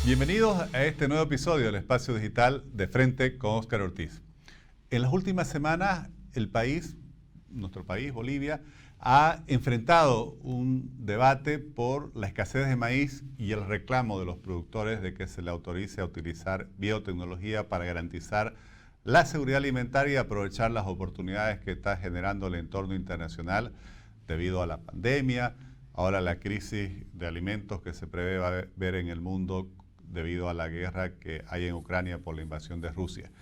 Bienvenidos a este nuevo episodio del Espacio Digital de Frente con Óscar Ortiz. En las últimas semanas, nuestro país, Bolivia, ha enfrentado un debate por la escasez de maíz y el reclamo de los productores de que se le autorice a utilizar biotecnología para garantizar la seguridad alimentaria y aprovechar las oportunidades que está generando el entorno internacional debido a la pandemia, ahora la crisis de alimentos que se prevé ver en el mundo debido a la guerra que hay en Ucrania por la invasión de Rusia.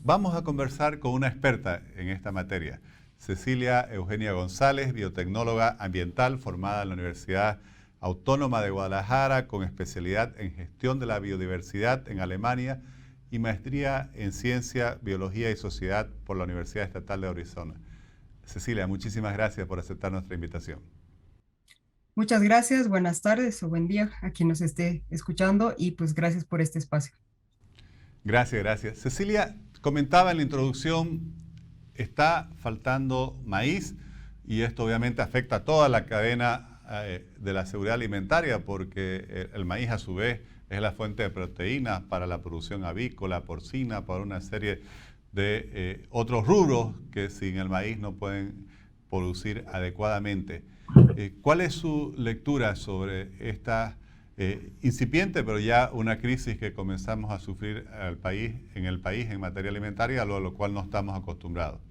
Vamos a conversar con una experta en esta materia, Cecilia Eugenia González, biotecnóloga ambiental formada en la Universidad Autónoma de Guadalajara con especialidad en gestión de la biodiversidad en Alemania y maestría en ciencia, biología y sociedad por la Universidad Estatal de Arizona. Cecilia, muchísimas gracias por aceptar nuestra invitación. Muchas gracias, buenas tardes o buen día a quien nos esté escuchando y pues gracias por este espacio. Gracias, gracias. Cecilia, comentaba en la introducción, está faltando maíz y esto obviamente afecta a toda la cadena de la seguridad alimentaria porque el maíz a su vez es la fuente de proteínas para la producción avícola, porcina, para una serie de otros rubros que sin el maíz no pueden producir adecuadamente. ¿Cuál es su lectura sobre esta incipiente, pero ya una crisis que comenzamos a sufrir en el país en materia alimentaria, a lo cual no estamos acostumbrados?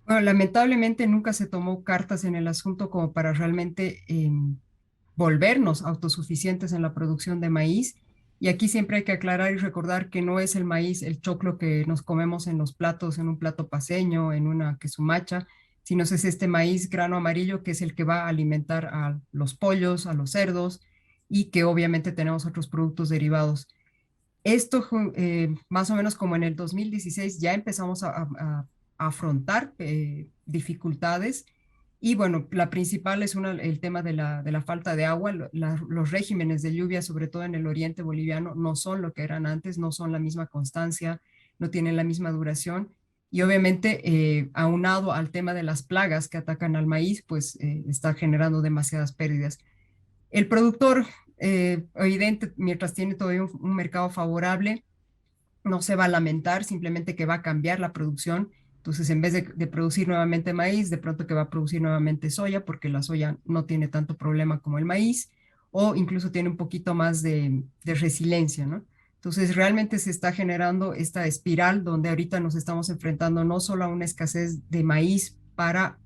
Bueno, lamentablemente nunca se tomó cartas en el asunto como para realmente volvernos autosuficientes en la producción de maíz. Y aquí siempre hay que aclarar y recordar que no es el maíz, el choclo que nos comemos en los platos, en un plato paceño, en una quesumacha, sino es este maíz grano amarillo que es el que va a alimentar a los pollos, a los cerdos y que obviamente tenemos otros productos derivados. Esto, más o menos como en el 2016, ya empezamos a afrontar dificultades y bueno, la principal es el tema de la falta de agua. Los regímenes de lluvia, sobre todo en el oriente boliviano, no son lo que eran antes, no son la misma constancia, no tienen la misma duración. Y obviamente, aunado al tema de las plagas que atacan al maíz, pues está generando demasiadas pérdidas. El productor, evidente, mientras tiene todavía un mercado favorable, no se va a lamentar, simplemente que va a cambiar la producción. Entonces, en vez de producir nuevamente maíz, de pronto que va a producir nuevamente soya, porque la soya no tiene tanto problema como el maíz, o incluso tiene un poquito más de resiliencia, ¿no? Entonces, realmente se está generando esta espiral donde ahorita nos estamos enfrentando no solo a una escasez de maíz para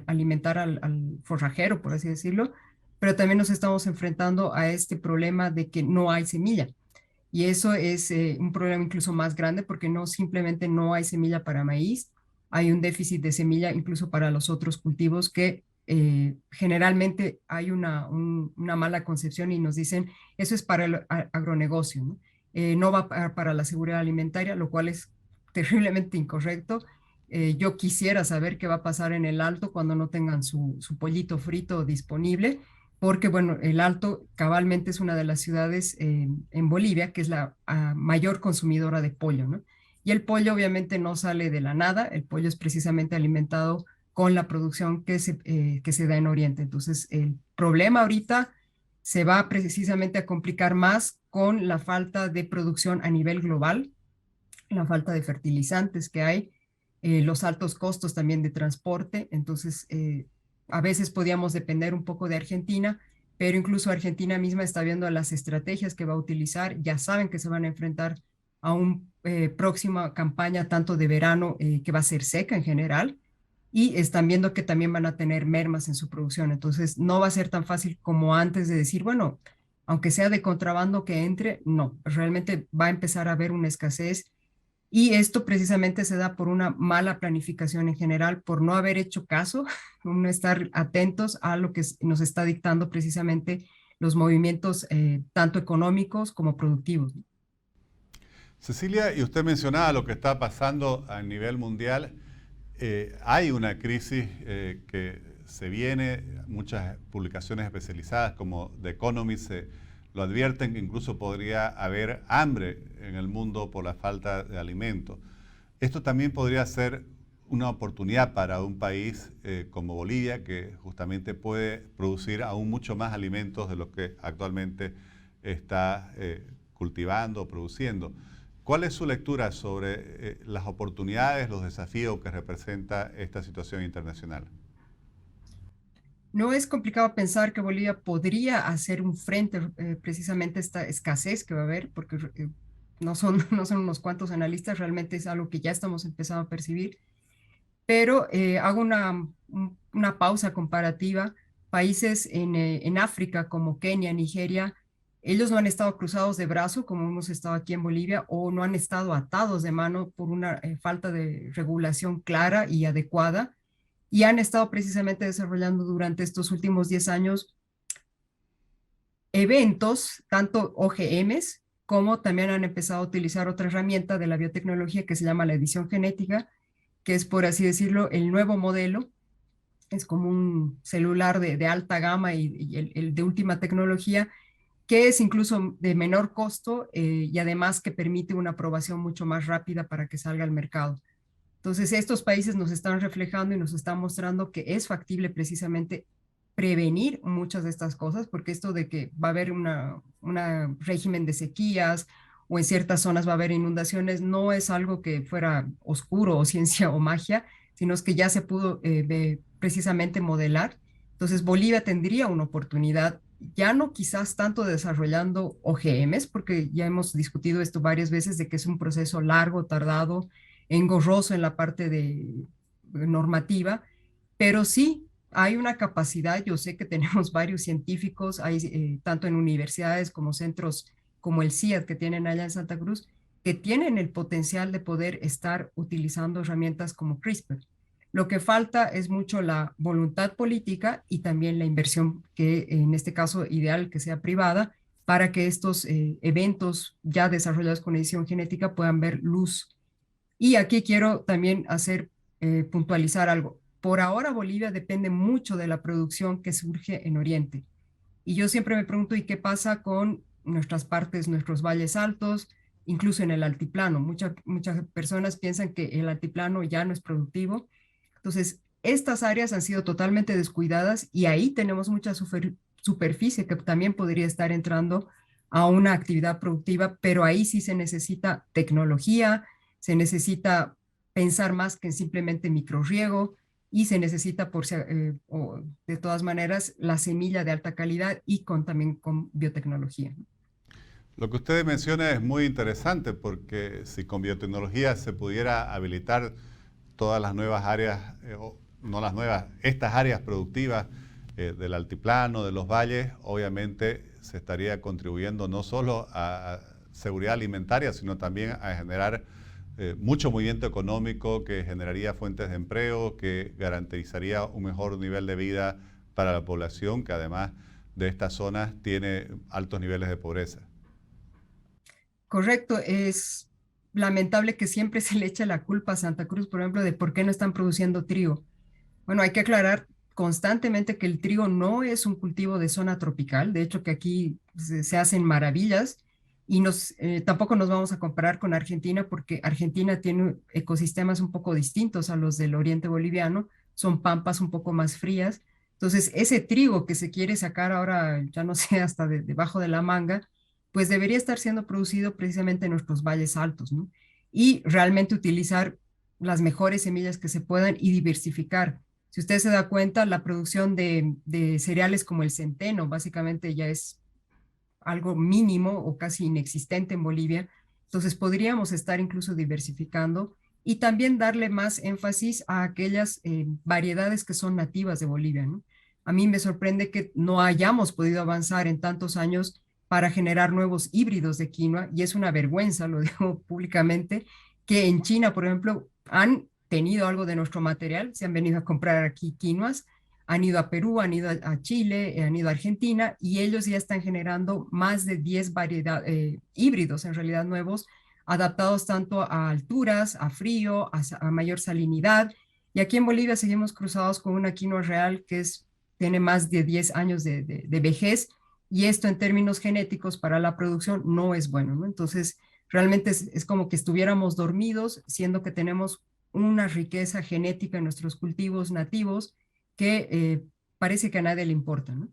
alimentar al forrajero, por así decirlo, pero también nos estamos enfrentando a este problema de que no hay semilla. Y eso es un problema incluso más grande porque no simplemente no hay semilla para maíz, hay un déficit de semilla incluso para los otros cultivos que generalmente hay una mala concepción y nos dicen eso es para el agronegocio, ¿no? No va para la seguridad alimentaria, lo cual es terriblemente incorrecto. Yo quisiera saber qué va a pasar en el Alto cuando no tengan su pollito frito disponible porque bueno, el Alto cabalmente es una de las ciudades en Bolivia que es la mayor consumidora de pollo, ¿no? Y el pollo obviamente no sale de la nada, el pollo es precisamente alimentado con la producción que se da en Oriente. Entonces, el problema ahorita se va precisamente a complicar más con la falta de producción a nivel global, la falta de fertilizantes que hay, los altos costos también de transporte. Entonces, a veces podíamos depender un poco de Argentina, pero incluso Argentina misma está viendo las estrategias que va a utilizar, ya saben que se van a enfrentar a una próxima campaña tanto de verano que va a ser seca en general y están viendo que también van a tener mermas en su producción. Entonces, no va a ser tan fácil como antes de decir, bueno, aunque sea de contrabando que entre, no, realmente va a empezar a haber una escasez y esto precisamente se da por una mala planificación en general, por no haber hecho caso, no estar atentos a lo que nos está dictando precisamente los movimientos tanto económicos como productivos. Cecilia, y usted mencionaba lo que está pasando a nivel mundial. Hay una crisis que se viene, muchas publicaciones especializadas como The Economist lo advierten que incluso podría haber hambre en el mundo por la falta de alimentos. Esto también podría ser una oportunidad para un país como Bolivia, que justamente puede producir aún mucho más alimentos de los que actualmente está cultivando, produciendo. ¿Cuál es su lectura sobre las oportunidades, los desafíos que representa esta situación internacional? No es complicado pensar que Bolivia podría hacer un frente precisamente a esta escasez que va a haber, porque no son, no son unos cuantos analistas, realmente es algo que ya estamos empezando a percibir, pero hago una pausa comparativa. Países en África como Kenia, Nigeria, ellos no han estado cruzados de brazo como hemos estado aquí en Bolivia o no han estado atados de mano por una falta de regulación clara y adecuada y han estado precisamente desarrollando durante estos últimos 10 años eventos, tanto OGMs, como también han empezado a utilizar otra herramienta de la biotecnología que se llama la edición genética, que es, por así decirlo, el nuevo modelo. Es como un celular de alta gama y el de última tecnología, que es incluso de menor costo y además que permite una aprobación mucho más rápida para que salga al mercado. Entonces, estos países nos están reflejando y nos están mostrando que es factible precisamente prevenir muchas de estas cosas, porque esto de que va a haber una régimen de sequías o en ciertas zonas va a haber inundaciones, no es algo que fuera oscuro o ciencia o magia, sino es que ya se pudo precisamente modelar. Entonces, Bolivia tendría una oportunidad, ya no quizás tanto desarrollando OGMs, porque ya hemos discutido esto varias veces de que es un proceso largo, tardado, engorroso en la parte de normativa, pero sí hay una capacidad, yo sé que tenemos varios científicos, hay tanto en universidades como centros como el CIAD que tienen allá en Santa Cruz, que tienen el potencial de poder estar utilizando herramientas como CRISPR. Lo que falta es mucho la voluntad política y también la inversión, que en este caso ideal que sea privada, para que estos eventos ya desarrollados con edición genética puedan ver luz. Y aquí quiero también puntualizar algo. Por ahora Bolivia depende mucho de la producción que surge en Oriente. Y yo siempre me pregunto, ¿y qué pasa con nuestras partes, nuestros valles altos, incluso en el altiplano? Muchas personas piensan que el altiplano ya no es productivo. Entonces, estas áreas han sido totalmente descuidadas y ahí tenemos mucha superficie que también podría estar entrando a una actividad productiva, pero ahí sí se necesita tecnología, se necesita pensar más que en simplemente microriego y se necesita, de todas maneras, la semilla de alta calidad y también con biotecnología. Lo que usted menciona es muy interesante porque si con biotecnología se pudiera habilitar todas las nuevas áreas, no las nuevas, estas áreas productivas del altiplano, de los valles, obviamente se estaría contribuyendo no solo a seguridad alimentaria, sino también a generar mucho movimiento económico que generaría fuentes de empleo, que garantizaría un mejor nivel de vida para la población, que además de estas zonas tiene altos niveles de pobreza. Correcto, es lamentable que siempre se le eche la culpa a Santa Cruz, por ejemplo, de por qué no están produciendo trigo. Bueno, hay que aclarar constantemente que el trigo no es un cultivo de zona tropical, de hecho que aquí se hacen maravillas y tampoco nos vamos a comparar con Argentina porque Argentina tiene ecosistemas un poco distintos a los del oriente boliviano, son pampas un poco más frías. Entonces, ese trigo que se quiere sacar ahora, ya no sé, hasta debajo de la manga, pues debería estar siendo producido precisamente en nuestros valles altos, ¿no? Y realmente utilizar las mejores semillas que se puedan y diversificar. Si usted se da cuenta, la producción de cereales como el centeno básicamente ya es algo mínimo o casi inexistente en Bolivia. Entonces podríamos estar incluso diversificando y también darle más énfasis a aquellas variedades que son nativas de Bolivia, ¿no? A mí me sorprende que no hayamos podido avanzar en tantos años para generar nuevos híbridos de quinoa y es una vergüenza, lo digo públicamente, que en China, por ejemplo, han tenido algo de nuestro material, se han venido a comprar aquí quinoas, han ido a Perú, han ido a Chile, han ido a Argentina y ellos ya están generando más de 10 híbridos en realidad nuevos, adaptados tanto a alturas, a frío, a mayor salinidad. Y aquí en Bolivia seguimos cruzados con una quinoa real tiene más de 10 años de vejez y esto en términos genéticos para la producción no es bueno, ¿no? Entonces, realmente es como que estuviéramos dormidos, siendo que tenemos una riqueza genética en nuestros cultivos nativos que parece que a nadie le importa, ¿no?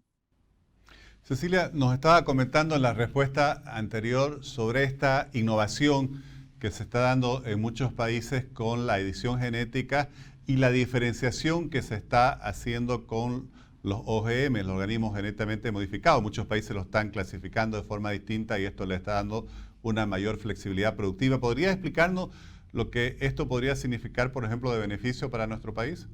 Cecilia, nos estaba comentando en la respuesta anterior sobre esta innovación que se está dando en muchos países con la edición genética y la diferenciación que se está haciendo con los OGM, los organismos genéticamente modificados. Muchos países lo están clasificando de forma distinta y esto le está dando una mayor flexibilidad productiva. ¿Podría explicarnos lo que esto podría significar, por ejemplo, de beneficio para nuestro país?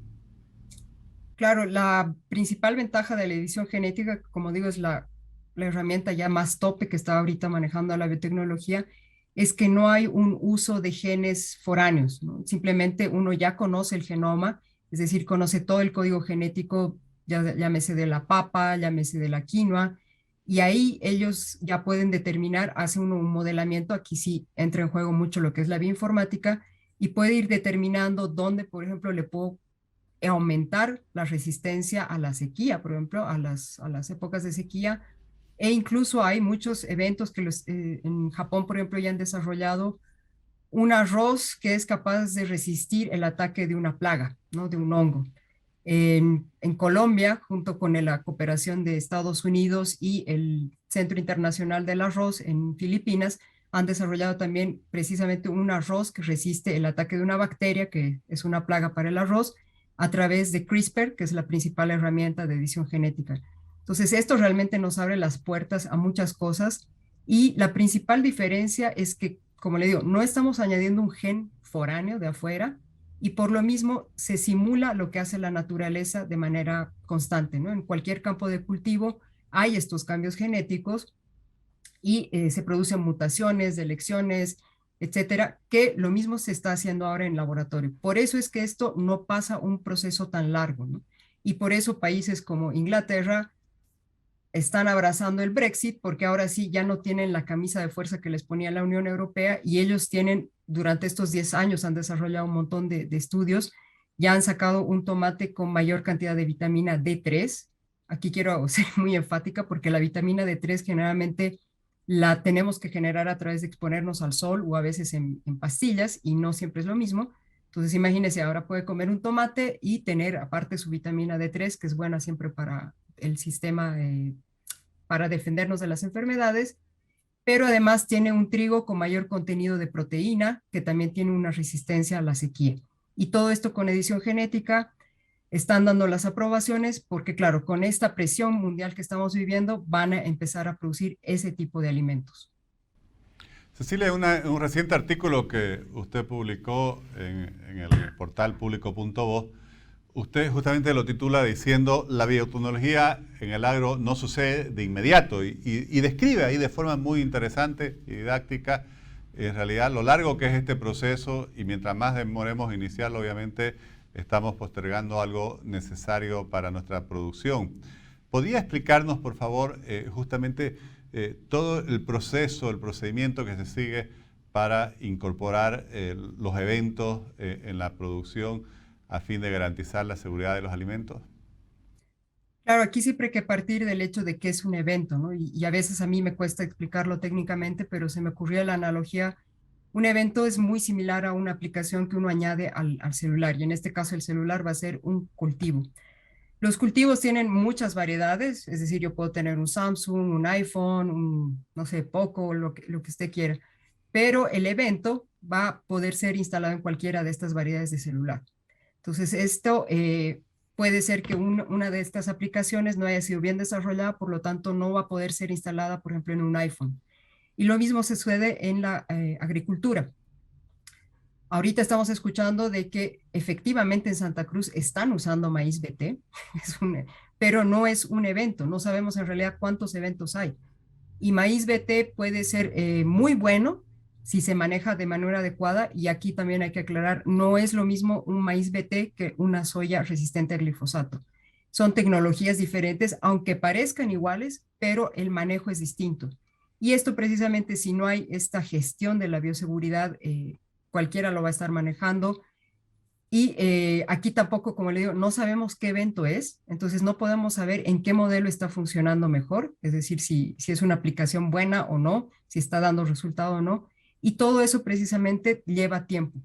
Claro, la principal ventaja de la edición genética, como digo, es la herramienta ya más tope que está ahorita manejando la biotecnología, es que no hay un uso de genes foráneos, ¿no? Simplemente uno ya conoce el genoma, es decir, conoce todo el código genético, ya, llámese de la papa, llámese de la quinoa, y ahí ellos ya pueden determinar, hace uno un modelamiento, aquí sí entra en juego mucho lo que es la bioinformática, y puede ir determinando dónde, por ejemplo, le puedo aumentar la resistencia a la sequía, por ejemplo, a las épocas de sequía, e incluso hay muchos eventos que en Japón, por ejemplo, ya han desarrollado un arroz que es capaz de resistir el ataque de una plaga, ¿no? De un hongo. En Colombia, junto con la cooperación de Estados Unidos y el Centro Internacional del Arroz en Filipinas, han desarrollado también precisamente un arroz que resiste el ataque de una bacteria, que es una plaga para el arroz, a través de CRISPR, que es la principal herramienta de edición genética. Entonces, esto realmente nos abre las puertas a muchas cosas y la principal diferencia es que, como le digo, no estamos añadiendo un gen foráneo de afuera, y por lo mismo se simula lo que hace la naturaleza de manera constante, ¿no? En cualquier campo de cultivo hay estos cambios genéticos y se producen mutaciones, delecciones, etcétera, que lo mismo se está haciendo ahora en laboratorio. Por eso es que esto no pasa un proceso tan largo, ¿no? Y por eso países como Inglaterra están abrazando el Brexit porque ahora sí ya no tienen la camisa de fuerza que les ponía la Unión Europea y ellos tienen, durante estos 10 años han desarrollado un montón de estudios, ya han sacado un tomate con mayor cantidad de vitamina D3. Aquí quiero ser muy enfática porque la vitamina D3 generalmente la tenemos que generar a través de exponernos al sol o a veces en pastillas y no siempre es lo mismo. Entonces imagínense, ahora puede comer un tomate y tener aparte su vitamina D3, que es buena siempre para el sistema para defendernos de las enfermedades, pero además tiene un trigo con mayor contenido de proteína, que también tiene una resistencia a la sequía. Y todo esto con edición genética están dando las aprobaciones porque, claro, con esta presión mundial que estamos viviendo, van a empezar a producir ese tipo de alimentos. Cecilia, un reciente artículo que usted publicó en el portal público.voz, usted justamente lo titula diciendo la biotecnología en el agro no sucede de inmediato y describe ahí de forma muy interesante y didáctica en realidad lo largo que es este proceso y mientras más demoremos en iniciarlo, obviamente estamos postergando algo necesario para nuestra producción. ¿Podría explicarnos, por favor, justamente todo el proceso, el procedimiento que se sigue para incorporar los eventos en la producción a fin de garantizar la seguridad de los alimentos? Claro, aquí siempre hay que partir del hecho de que es un evento, ¿no? Y a veces a mí me cuesta explicarlo técnicamente, pero se me ocurrió la analogía. Un evento es muy similar a una aplicación que uno añade al celular, y en este caso el celular va a ser un cultivo. Los cultivos tienen muchas variedades, es decir, yo puedo tener un Samsung, un iPhone, un, no sé, Poco, lo que usted quiera, pero el evento va a poder ser instalado en cualquiera de estas variedades de celular. Entonces, esto puede ser que una de estas aplicaciones no haya sido bien desarrollada, por lo tanto, no va a poder ser instalada, por ejemplo, en un iPhone. Y lo mismo se sucede en la agricultura. Ahorita estamos escuchando de que efectivamente en Santa Cruz están usando maíz BT, pero no es un evento, no sabemos en realidad cuántos eventos hay. Y maíz BT puede ser muy bueno si se maneja de manera adecuada y aquí también hay que aclarar, no es lo mismo un maíz BT que una soya resistente al glifosato. Son tecnologías diferentes, aunque parezcan iguales, pero el manejo es distinto. Y esto precisamente si no hay esta gestión de la bioseguridad, cualquiera lo va a estar manejando. Y aquí tampoco, como le digo, no sabemos qué evento es, entonces no podemos saber en qué modelo está funcionando mejor, es decir, si es una aplicación buena o no, si está dando resultado o no. Y todo eso precisamente lleva tiempo.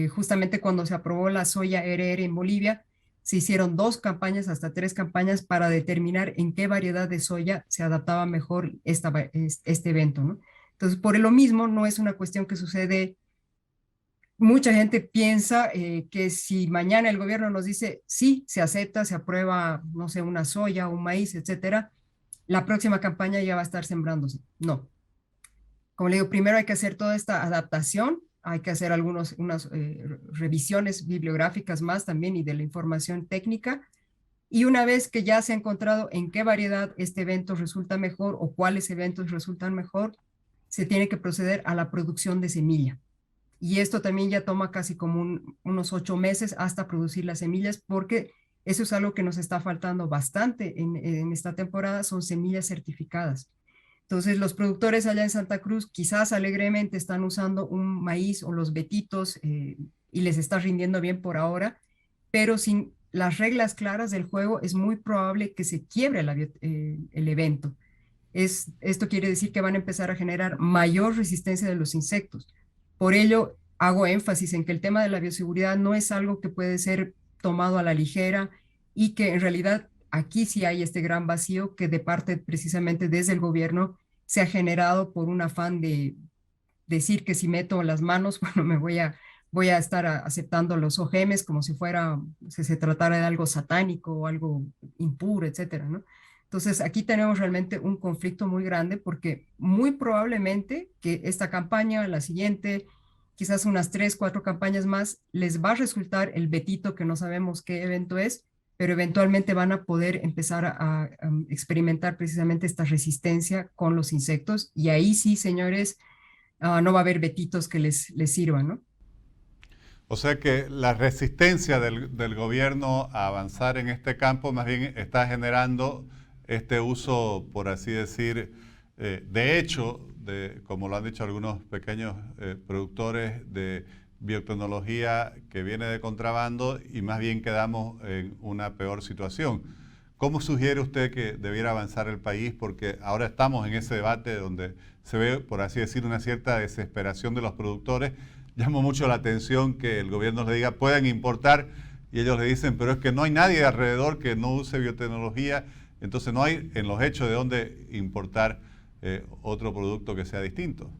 Justamente cuando se aprobó la soya RR en Bolivia, se hicieron 2 campañas, hasta 3 campañas para determinar en qué variedad de soya se adaptaba mejor este evento, ¿no? Entonces, por lo mismo, no es una cuestión que sucede. Mucha gente piensa que si mañana el gobierno nos dice sí, se acepta, se aprueba, no sé, una soya, un maíz, etcétera, la próxima campaña ya va a estar sembrándose. No. Como le digo, primero hay que hacer toda esta adaptación, hay que hacer unas revisiones bibliográficas más también y de la información técnica. Y una vez que ya se ha encontrado en qué variedad este evento resulta mejor o cuáles eventos resultan mejor, se tiene que proceder a la producción de semilla. Y esto también ya toma casi como unos 8 meses hasta producir las semillas, porque eso es algo que nos está faltando bastante en esta temporada, son semillas certificadas. Entonces, los productores allá en Santa Cruz quizás alegremente están usando un maíz o los betitos y les está rindiendo bien por ahora, pero sin las reglas claras del juego es muy probable que se quiebre el evento. Esto quiere decir que van a empezar a generar mayor resistencia de los insectos. Por ello, hago énfasis en que el tema de la bioseguridad no es algo que puede ser tomado a la ligera y que en realidad aquí sí hay este gran vacío que de parte precisamente desde el gobierno se ha generado por un afán de decir que si meto las manos, bueno, voy a estar aceptando los OGMs como si se tratara de algo satánico o algo impuro, etcétera, ¿no? Entonces, aquí tenemos realmente un conflicto muy grande porque muy probablemente que esta campaña, la siguiente, quizás unas 3, 4 campañas más, les va a resultar el betito que no sabemos qué evento es, pero eventualmente van a poder empezar a experimentar precisamente esta resistencia con los insectos y ahí sí, señores, no va a haber betitos que les sirvan, ¿no? O sea que la resistencia del gobierno a avanzar en este campo más bien está generando este uso, por así decir, de hecho, como lo han dicho algunos pequeños productores, de biotecnología que viene de contrabando y más bien quedamos en una peor situación. ¿Cómo sugiere usted que debiera avanzar el país? Porque ahora estamos en ese debate donde se ve, por así decir, una cierta desesperación de los productores. Llama mucho la atención que el gobierno le diga pueden importar y ellos le dicen pero es que no hay nadie alrededor que no use biotecnología, entonces no hay en los hechos de dónde importar otro producto que sea distinto.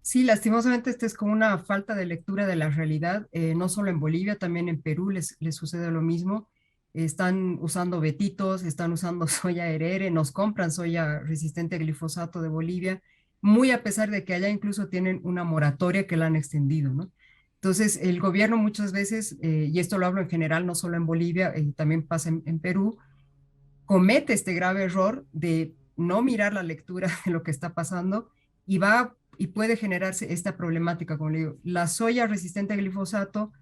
Sí, lastimosamente esta es como una falta de lectura de la realidad, no solo en Bolivia, también en Perú les sucede lo mismo. Están usando betitos, están usando soya herere, nos compran soya resistente a glifosato de Bolivia, muy a pesar de que allá incluso tienen una moratoria que la han extendido, ¿no? Entonces, el gobierno muchas veces, y esto lo hablo en general, no solo en Bolivia, también pasa en Perú, comete este grave error de no mirar la lectura de lo que está pasando y puede generarse esta problemática, como le digo. La soya resistente a glifosato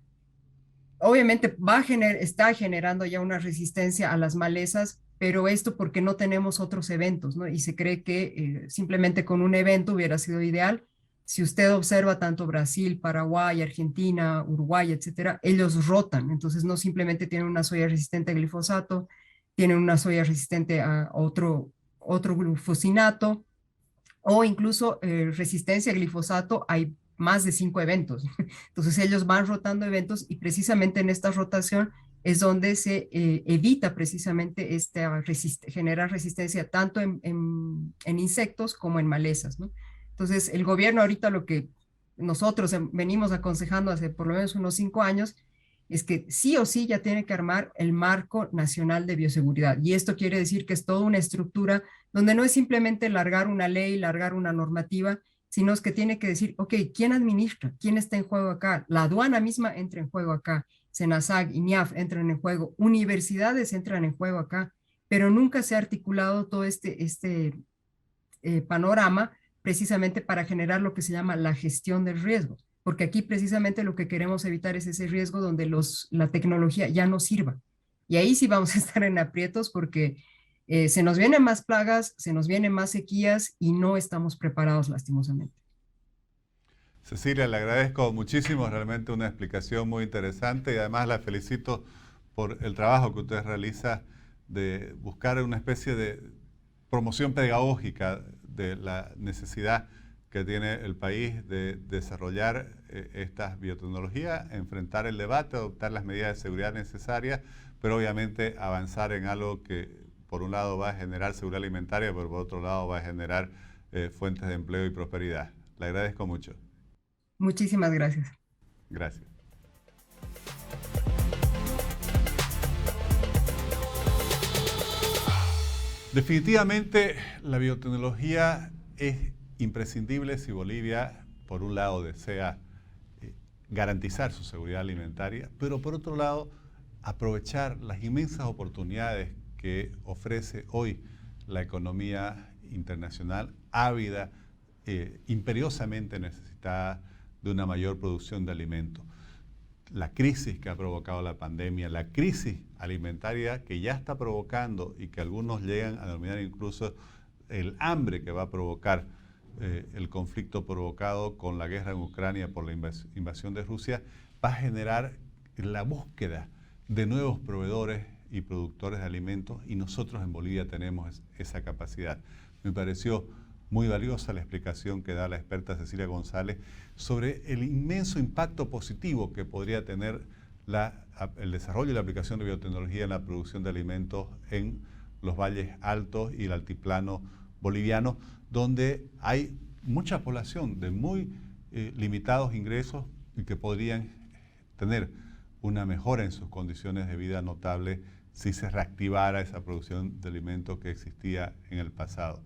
obviamente está generando ya una resistencia a las malezas, pero esto porque no tenemos otros eventos, ¿no? Y se cree que simplemente con un evento hubiera sido ideal. Si usted observa tanto Brasil, Paraguay, Argentina, Uruguay, etcétera, ellos rotan. Entonces no simplemente tienen una soya resistente a glifosato, tienen una soya resistente a otro glufosinato o incluso resistencia a glifosato, hay más de 5 eventos. Entonces ellos van rotando eventos y precisamente en esta rotación es donde se evita precisamente generar resistencia tanto en insectos como en malezas, ¿no? Entonces el gobierno ahorita lo que nosotros venimos aconsejando hace por lo menos unos 5 años es que sí o sí ya tiene que armar el marco nacional de bioseguridad. Y esto quiere decir que es toda una estructura donde no es simplemente largar una ley, largar una normativa, sino es que tiene que decir, ok, ¿quién administra? ¿Quién está en juego acá? La aduana misma entra en juego acá, SENASAG, INIAF entran en juego, universidades entran en juego acá, pero nunca se ha articulado todo este panorama precisamente para generar lo que se llama la gestión del riesgo, porque aquí precisamente lo que queremos evitar es ese riesgo donde la tecnología ya no sirva. Y ahí sí vamos a estar en aprietos porque se nos vienen más plagas, se nos vienen más sequías y no estamos preparados lastimosamente. Cecilia, le agradezco muchísimo, realmente una explicación muy interesante y además la felicito por el trabajo que usted realiza de buscar una especie de promoción pedagógica de la necesidad que que tiene el país de desarrollar estas biotecnologías, enfrentar el debate, adoptar las medidas de seguridad necesarias, pero obviamente avanzar en algo que por un lado va a generar seguridad alimentaria, pero por otro lado va a generar fuentes de empleo y prosperidad. Le agradezco mucho. Muchísimas gracias. Gracias. Definitivamente la biotecnología es imprescindible si Bolivia, por un lado, desea garantizar su seguridad alimentaria, pero por otro lado, aprovechar las inmensas oportunidades que ofrece hoy la economía internacional, ávida, imperiosamente necesitada de una mayor producción de alimentos. La crisis que ha provocado la pandemia, la crisis alimentaria que ya está provocando y que algunos llegan a denominar incluso el hambre que va a provocar el conflicto provocado con la guerra en Ucrania por la invasión de Rusia, va a generar la búsqueda de nuevos proveedores y productores de alimentos, y nosotros en Bolivia tenemos esa capacidad. Me pareció muy valiosa la explicación que da la experta Cecilia González sobre el inmenso impacto positivo que podría tener el desarrollo y la aplicación de biotecnología en la producción de alimentos en los valles altos y el altiplano boliviano, donde hay mucha población de muy limitados ingresos y que podrían tener una mejora en sus condiciones de vida notable si se reactivara esa producción de alimentos que existía en el pasado.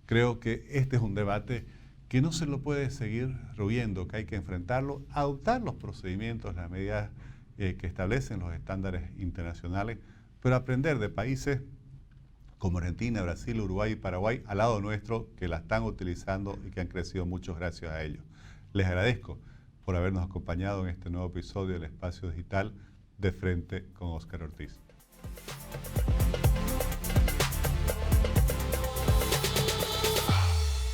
Creo que este es un debate que no se lo puede seguir rehuyendo, que hay que enfrentarlo, adoptar los procedimientos, las medidas que establecen los estándares internacionales, pero aprender de países como Argentina, Brasil, Uruguay y Paraguay al lado nuestro, que la están utilizando y que han crecido mucho gracias a ellos. Les agradezco por habernos acompañado en este nuevo episodio del Espacio Digital de Frente con Óscar Ortiz.